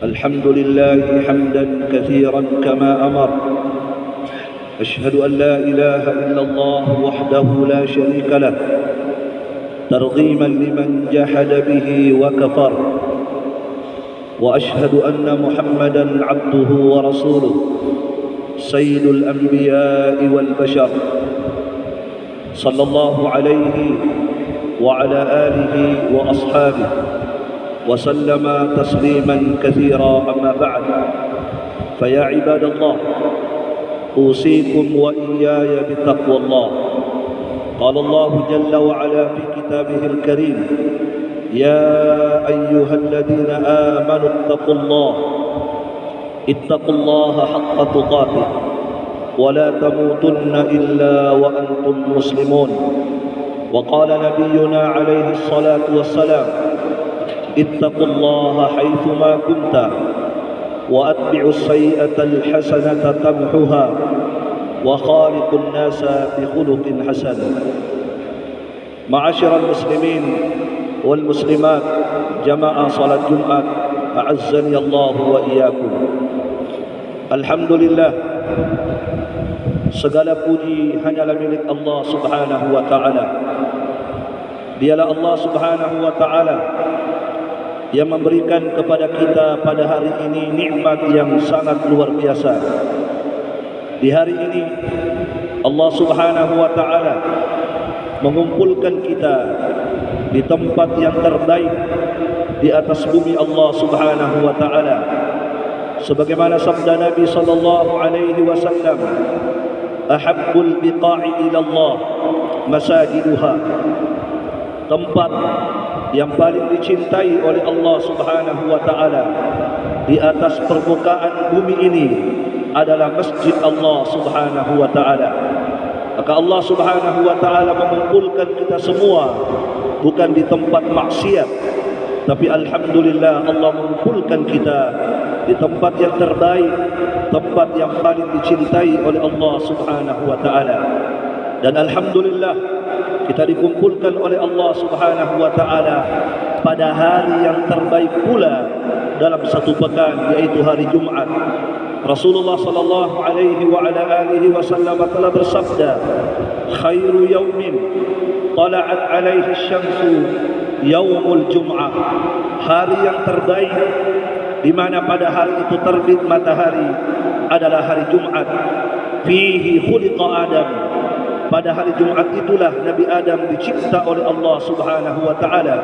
الحمد لله حمدا كثيرا كما أمر. أشهد أن لا إله إلا الله وحده لا شريك له ترغيما لمن جحد به وكفر. وأشهد أن محمدا عبده ورسوله سيد الأنبياء والبشر صلى الله عليه وعلى آله وأصحابه وسلم تسليما كثيرا. أما بعد، فيا عباد الله، أوصيكم وإياي بتقوى الله. قال الله جل وعلا في كتابه الكريم: يا أيها الذين آمنوا اتقوا الله حق تقاته ولا تموتن إلا وأنتم مسلمون. وقال نبينا عليه الصلاة والسلام: اتقوا الله حيثما كنت وأتبعوا السيئة الحسنة تمحها وخالق الناس بخلق حسن. معاشر المسلمين والmuslimat, jamaah salat Jumat, a'azzani Allah wa iyyakum. Alhamdulillah, segala puji hanyalah milik Allah Subhanahu wa taala. Dialah Allah Subhanahu wa taala yang memberikan kepada kita pada hari ini nikmat yang sangat luar biasa. Di hari ini Allah Subhanahu wa taala mengumpulkan kita di tempat yang terbaik di atas bumi Allah Subhanahu wa taala. Sebagaimana sabda Nabi sallallahu alaihi wasallam, ahabbul biqa'i ila Allah masajiduha. Tempat yang paling dicintai oleh Allah Subhanahu wa taala di atas permukaan bumi ini adalah masjid Allah Subhanahu wa taala. Maka Allah Subhanahu wa taala mengumpulkan kita semua bukan di tempat maksiat, tapi alhamdulillah Allah mengumpulkan kita di tempat yang terbaik, tempat yang paling dicintai oleh Allah Subhanahu wa taala. Dan alhamdulillah kita dikumpulkan oleh Allah Subhanahu wa taala pada hari yang terbaik pula dalam satu pekan, yaitu hari Jumat. Rasulullah sallallahu alaihi wa ala alihi wasallam telah bersabda, khairu yaumin tala'at alaihi asy-syamsu yaumul jum'ah. Hari yang terbaik di mana pada hari itu terbit matahari adalah hari Jumat. Fihi khuliqa Adam. Pada hari Jumat itulah Nabi Adam dicipta oleh Allah Subhanahu wa taala.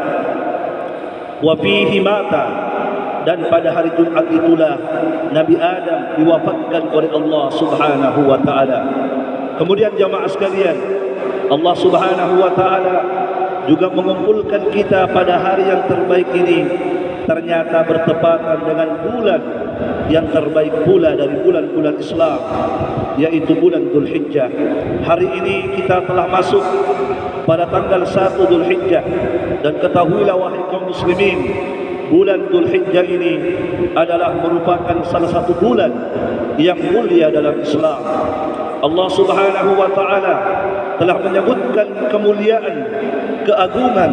Wa fihi mata, dan pada hari Jumat itulah Nabi Adam diwafatkan oleh Allah Subhanahu wa taala. Kemudian jamaah sekalian, Allah Subhanahu wa taala juga mengumpulkan kita pada hari yang terbaik ini ternyata bertepatan dengan bulan yang terbaik pula dari bulan-bulan Islam, yaitu bulan Dzulhijjah. Hari ini kita telah masuk pada tanggal 1 Dzulhijjah, dan ketahuilah wahai kaum muslimin, bulan Dzulhijjah ini adalah merupakan salah satu bulan yang mulia dalam Islam. Allah Subhanahu wa taala telah menyebutkan kemuliaan, keagungan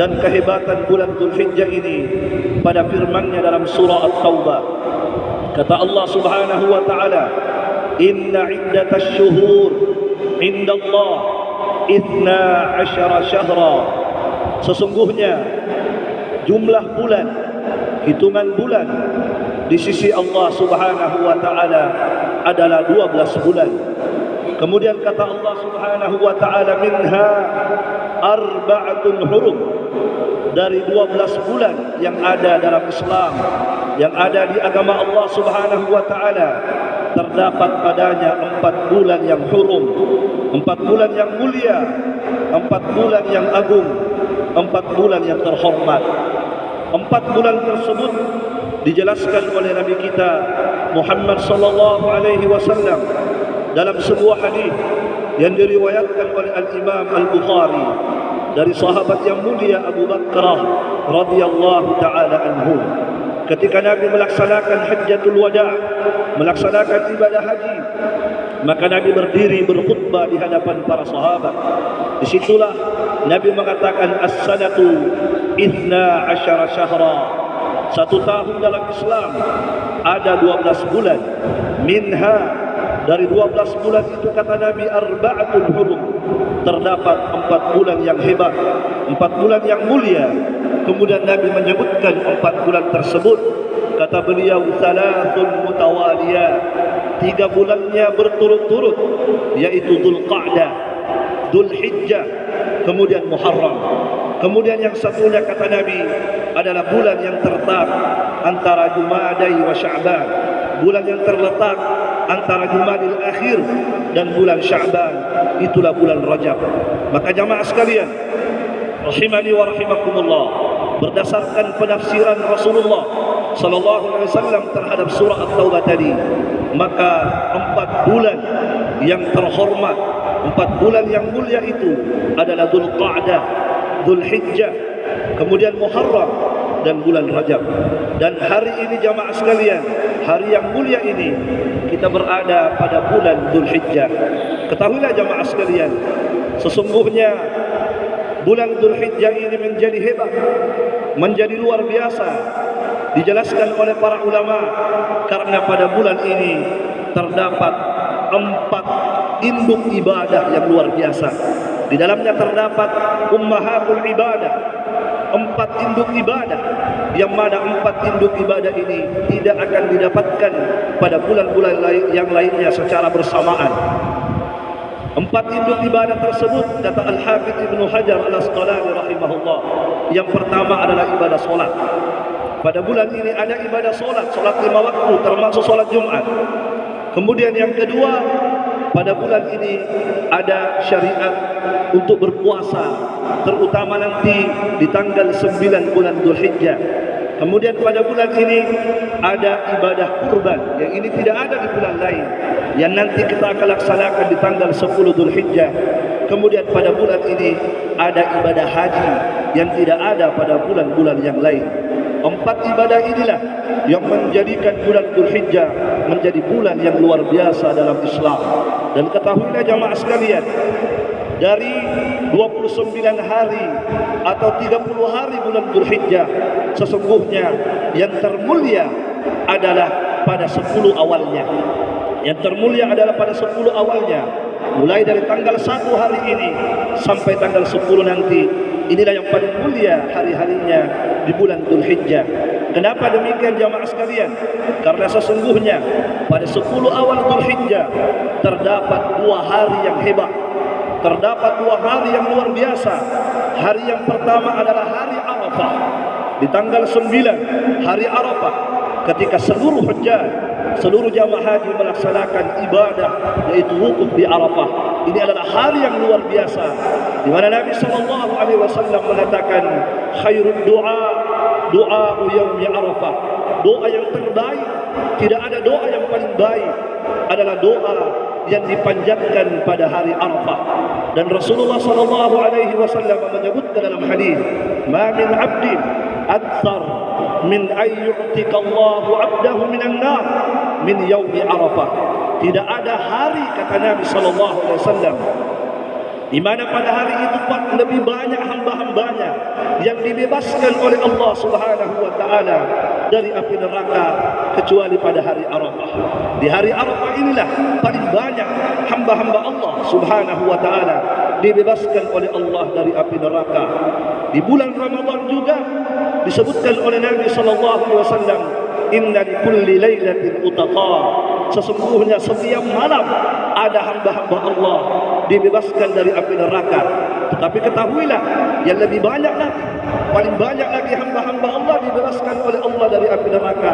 dan kehebatan bulan Dzulhijjah ini pada firman-Nya dalam surah At-Taubah. Kata Allah Subhanahu wa taala, inna iddatasy syuhur indallah 12 syahra. Sesungguhnya jumlah bulan, hitungan bulan di sisi Allah Subhanahu wa taala adalah 12 bulan. Kemudian kata Allah Subhanahu wa taala, minha arba'atun hurum. Dari 12 bulan yang ada dalam Islam, yang ada di agama Allah Subhanahu wa taala, terdapat padanya 4 bulan yang hurum, 4 bulan yang mulia, 4 bulan yang agung, 4 bulan yang terhormat. 4 bulan tersebut dijelaskan oleh Nabi kita Muhammad sallallahu alaihi wasallam dalam sebuah hadis yang diriwayatkan oleh Al-Imam Al-Bukhari dari sahabat yang mulia Abu Bakrah radhiyallahu taala anhu. Ketika Nabi melaksanakan Hajjatul Wada', melaksanakan ibadah haji, maka Nabi berdiri berkhutbah di hadapan para sahabat. Disitulah Nabi mengatakan as-sanatu 12 syahra. Satu tahun dalam Islam ada 12 bulan. Minha, dari 12 bulan itu kata Nabi, arba'atul hurum, terdapat 4 bulan yang hebat, 4 bulan yang mulia. Kemudian Nabi menyebutkan 4 bulan tersebut. Kata beliau, salasun mutawaliyah, 3 bulannya berturut-turut, yaitu Dzulqa'dah, Dzulhijjah, kemudian Muharram. Kemudian yang satunya kata Nabi adalah bulan yang terletak antara Jumadai wa Sya'ban, bulan yang terletak antara Jumadil Akhir dan bulan Sya'ban, itulah bulan Rajab. Maka jamaah sekalian, rahimani wa rahimakumullah, berdasarkan penafsiran Rasulullah sallallahu alaihi wasallam terhadap surah At-Taubah tadi, maka 4 bulan yang terhormat, 4 bulan yang mulia itu adalah Dzulqa'dah, Dzulhijjah, kemudian Muharram dan bulan Rajab. Dan hari ini jamaah sekalian, hari yang mulia ini, kita berada pada bulan Dzulhijjah. Ketahuilah jamaah sekalian, sesungguhnya bulan Dzulhijjah ini menjadi hebat, menjadi luar biasa. Dijelaskan oleh para ulama karena pada bulan ini terdapat 4 induk ibadah yang luar biasa. Di dalamnya terdapat ummahatul ibadah, 4 induk ibadah, yang mana 4 induk ibadah ini tidak akan didapatkan pada bulan-bulan yang lainnya secara bersamaan. 4 induk ibadah tersebut, kata Al-Hafidz Ibnu Hajar Al-Asqalani rahimahullah, yang pertama adalah ibadah solat. Pada bulan ini ada ibadah solat, solat 5 waktu termasuk solat Jumat. Kemudian yang kedua, pada bulan ini ada syariat untuk berpuasa, terutama nanti di tanggal 9 bulan Dzulhijjah. Kemudian pada bulan ini ada ibadah kurban, yang ini tidak ada di bulan lain, yang nanti kita akan laksanakan di tanggal 10 Dzulhijjah. Kemudian pada bulan ini ada ibadah haji yang tidak ada pada bulan-bulan yang lain. 4 ibadah inilah yang menjadikan bulan Dzulhijjah menjadi bulan yang luar biasa dalam Islam. Dan ketahuilah jamaah sekalian, dari 29 hari atau 30 hari bulan Dzulhijjah, sesungguhnya yang termulia adalah pada 10 awalnya. Yang termulia adalah pada 10 awalnya, mulai dari tanggal 1 hari ini sampai tanggal 10 nanti. Inilah yang paling mulia hari-harinya di bulan Dzulhijjah. Kenapa demikian jamaah sekalian? Karena sesungguhnya pada 10 awal Dzulhijjah terdapat 2 hari yang hebat, terdapat 2 hari yang luar biasa. Hari yang pertama adalah hari Arafah. Di tanggal 9 hari Arafah, ketika seluruh hujjah, seluruh jamaah haji melaksanakan ibadah, yaitu wukuf di Arafah. Ini adalah hari yang luar biasa, di mana Nabi SAW mengatakan, khairud doa, doa yaumi Arafah. Doa yang terbaik, tidak ada doa yang paling baik, adalah doa yang dipanjatkan pada hari Arafah. Dan Rasulullah SAW menyebutkan dalam hadis, ma min abdin akthar min ayyu'tika Allahu 'abdahu minan nar min yaumi Arafah. Tidak ada hari, kata Nabi SAW, di mana pada hari itu lebih banyak hamba-hambanya yang dibebaskan oleh Allah Subhanahu wa taala dari api neraka kecuali pada hari Arafah. Di hari Arafah inilah paling banyak hamba-hamba Allah Subhanahu wa taala dibebaskan oleh Allah dari api neraka. Di bulan Ramadan juga disebutkan oleh Nabi sallallahu alaihi wasallam, inna likulli lailatin utaqa. Sesungguhnya setiap malam ada hamba-hamba Allah dibebaskan dari api neraka. Tetapi ketahuilah, yang lebih banyak lagi, paling banyak lagi hamba-hamba Allah dibebaskan oleh Allah dari api neraka,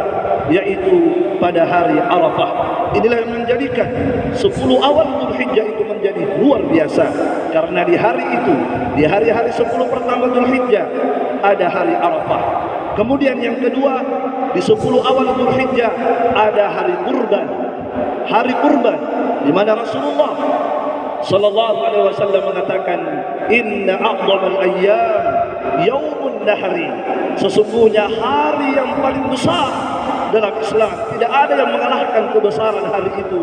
yaitu pada hari Arafah. Inilah yang menjadikan 10 awal Dzulhijjah itu menjadi luar biasa. Karena di hari itu, di hari-hari 10 pertama Dzulhijjah, ada hari Arafah. Kemudian yang kedua, di 10 awal Dzulhijjah ada hari kurban. Hari kurban, di mana Rasulullah sallallahu alaihi wasallam mengatakan, inna a'dhamal ayyam yaumun nahri. Sesungguhnya hari yang paling besar dalam Islam, tidak ada yang mengalahkan kebesaran hari itu,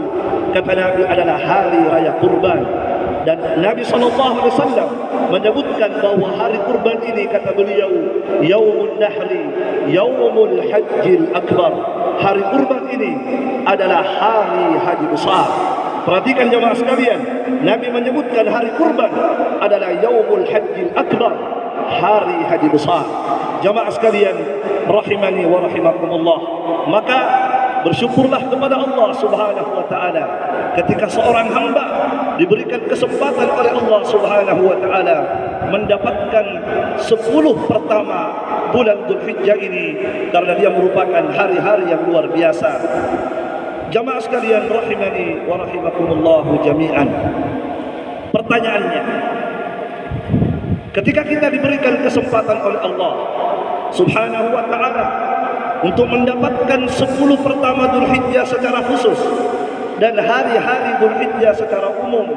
kata Nabi, adalah hari raya kurban. Dan Nabi SAW menyebutkan bahawa hari kurban ini, kata beliau, Yaumul Nahri, Yaumul Hajjil Akbar. Hari kurban ini adalah hari haji besar. Perhatikan jemaah sekalian, Nabi menyebutkan hari kurban adalah Yaumul Hajjil Akbar, hari haji besar. Jemaah sekalian rahimani wa rahimakumullah, maka bersyukurlah kepada Allah Subhanahu wa taala ketika seorang hamba diberikan kesempatan oleh Allah Subhanahu wa taala mendapatkan 10 pertama bulan Dzulhijjah ini, karena dia merupakan hari-hari yang luar biasa. Jamaah sekalian rahimani wa rahimakumullah jami'an. Pertanyaannya, ketika kita diberikan kesempatan oleh Allah Subhanahu wa taala untuk mendapatkan 10 pertama Dzulhijjah secara khusus dan hari-hari Dzulhijjah secara umum,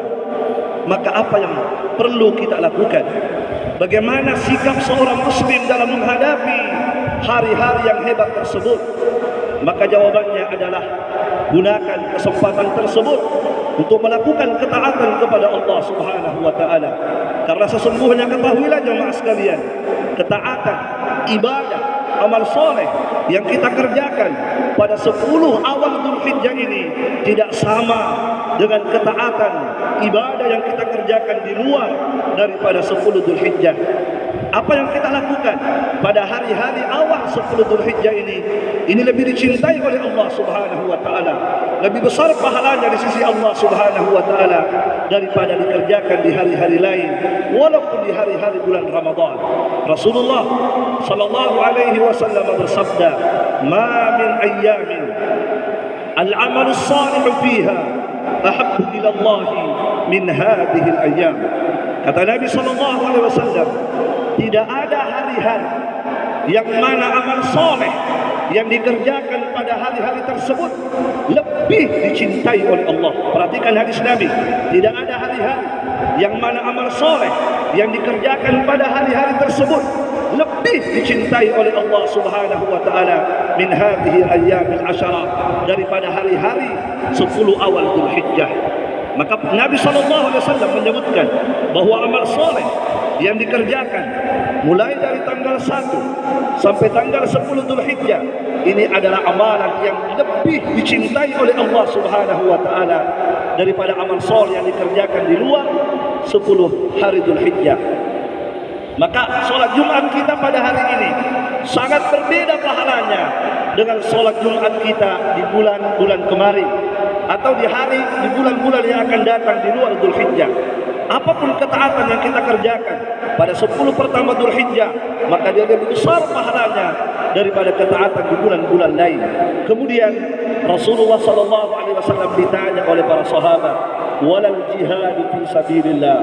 maka apa yang perlu kita lakukan? Bagaimana sikap seorang muslim dalam menghadapi hari-hari yang hebat tersebut? Maka jawabannya adalah gunakan kesempatan tersebut untuk melakukan ketaatan kepada Allah Subhanahu wa taala. Karena sesungguhnya, ketahuilah jemaah sekalian, ketaatan, ibadah, amal soleh yang kita kerjakan pada 10 awal Dzulhijjah ini tidak sama dengan ketaatan ibadah yang kita kerjakan di luar daripada 10 Dzulhijjah. Apa yang kita lakukan pada hari-hari awal 10 Dzulhijjah ini lebih dicintai oleh Allah Subhanahu wa taala, lebih besar pahalanya di sisi Allah Subhanahu wa taala daripada dikerjakan di hari-hari lain, walaupun di hari-hari bulan Ramadan. Rasulullah sallallahu alaihi wasallam bersabda, "Ma min ayyamin al-'amalu as-salih fiha ahabbu ila Allah min hadhihi al-ayyam." Kata Nabi sallallahu alaihi wasallam, tidak ada hari-hari yang mana amal soleh yang dikerjakan pada hari-hari tersebut lebih dicintai oleh Allah. Perhatikan hadis Nabi, tidak ada hari-hari yang mana amal soleh yang dikerjakan pada hari-hari tersebut lebih dicintai oleh Allah Subhanahu wa taala min hadhihi ayyamil asyara, daripada hari-hari 10 awal Dzulhijjah. Maka Nabi SAW menyebutkan bahawa amal soleh yang dikerjakan mulai dari tanggal 1 sampai tanggal 10 Dzulhijjah ini adalah amalan yang lebih dicintai oleh Allah Subhanahu wa taala daripada amal soleh yang dikerjakan di luar 10 hari Dzulhijjah. Maka solat Jumat kita pada hari ini sangat berbeda pahalanya dengan solat Jumat kita di bulan-bulan kemarin atau di bulan-bulan yang akan datang di luar Dzulhijjah. Apapun ketaatan yang kita kerjakan pada 10 pertama Dzulhijjah, maka dia lebih besar pahalanya daripada ketaatan di bulan-bulan lain. Kemudian Rasulullah SAW ditanya oleh para sahabat, "Walal jihad fi sabilillah?"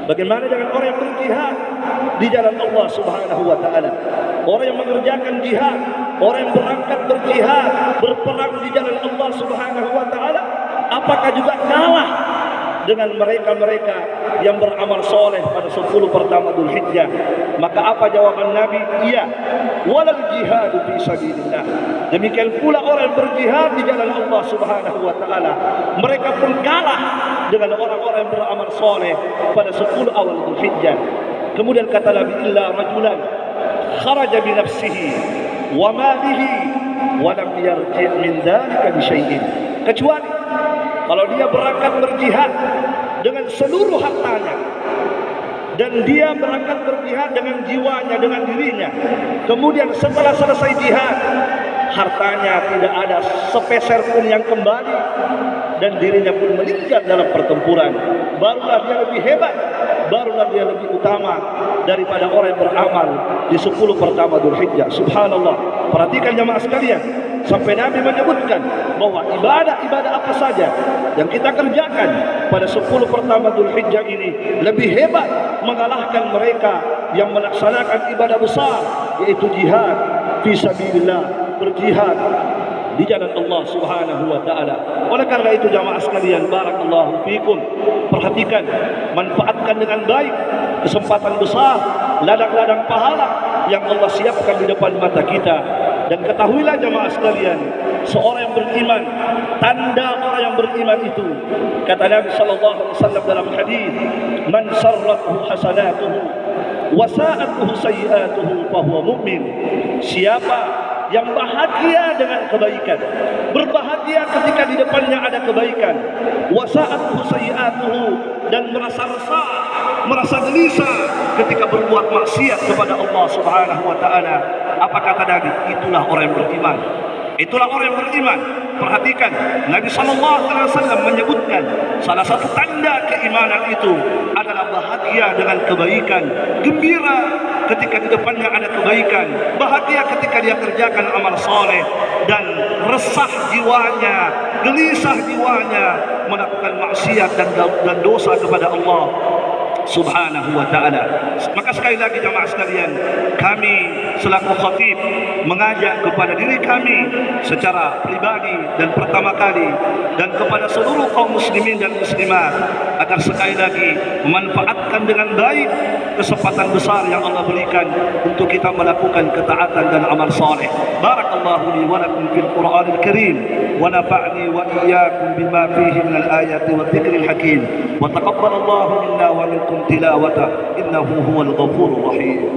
Bagaimana dengan orang yang berjihad di jalan Allah Subhanahu wa taala? Orang yang mengerjakan jihad, orang yang berangkat berjihad, berperang di jalan Allah Subhanahu wa taala, apakah juga kalah dengan mereka-mereka yang beramal soleh pada 10 pertama Dzulhijjah? Maka apa jawaban Nabi? Iya, walal jihadu fi sabilillah. Demikian pula orang yang berjihad di jalan Allah Subhanahu wa taala, mereka pun kalah dengan orang-orang yang beramal soleh pada 10 awal Dzulhijjah. Kemudian kata Nabi, illa rajulan kharaja bi nafsihi wa malihi wa lam yarji' min dzalika bi syai'in. Kecuali kalau dia berangkat berjihad dengan seluruh hartanya, dan dia berangkat berjihad dengan jiwanya, dengan dirinya, kemudian setelah selesai jihad hartanya tidak ada sepeser pun yang kembali dan dirinya pun meninggal dalam pertempuran, barulah dia lebih hebat, barulah dia lebih utama daripada orang yang beramal di 10 pertama Dzulhijjah. Subhanallah. Perhatikan jemaah sekalian, sampai Nabi menyebutkan bahwa ibadah-ibadah apa saja yang kita kerjakan pada 10 pertama Dzulhijjah ini lebih hebat mengalahkan mereka yang melaksanakan ibadah besar, yaitu jihad fi sabilillah, berjihad di jalan Allah Subhanahu wa taala. Oleh karena itu jamaah sekalian, barakallahu fikum, perhatikan, manfaatkan dengan baik kesempatan besar, ladang-ladang pahala yang Allah siapkan di depan mata kita. Dan ketahuilah jamaah sekalian, seorang yang beriman, tanda orang yang beriman itu, kata Nabi sallallahu alaihi wasallam dalam hadis, man sarratuhu hasanatuhu wa sa'atuhu sayyi'atuhu fa huwa mu'min. Siapa yang bahagia dengan kebaikan, berbahagia ketika di depannya ada kebaikan, wa sa'atuhu sayyi'atuhu, dan merasa resah, merasa gelisah ketika berbuat maksiat kepada Allah Subhanahu wa taala. Apa kata Nabi? Itulah orang yang beriman. Itulah orang yang beriman. Perhatikan, Nabi SAW menyebutkan salah satu tanda keimanan itu adalah bahagia dengan kebaikan, gembira ketika di depannya ada kebaikan, bahagia ketika dia kerjakan amal soleh, dan resah jiwanya, gelisah jiwanya melakukan maksiat dan dosa kepada Allah Subhanahu wa ta'ala. Maka sekali lagi jemaah sekalian, kami selaku khatib mengajak kepada diri kami secara pribadi dan pertama kali, dan kepada seluruh kaum muslimin dan muslimat, agar sekali lagi memanfaatkan dengan baik kesempatan besar yang Allah berikan untuk kita melakukan ketaatan dan amal saleh. Barakallahu li wa lakum fil Qur'anil Karim, wa nafa'ni wa iyyakum bima fihi minal ayati wa dzikril hakim, wa taqabbalallahu minna wa minkum tilawata innahu huwal ghafurur rahim.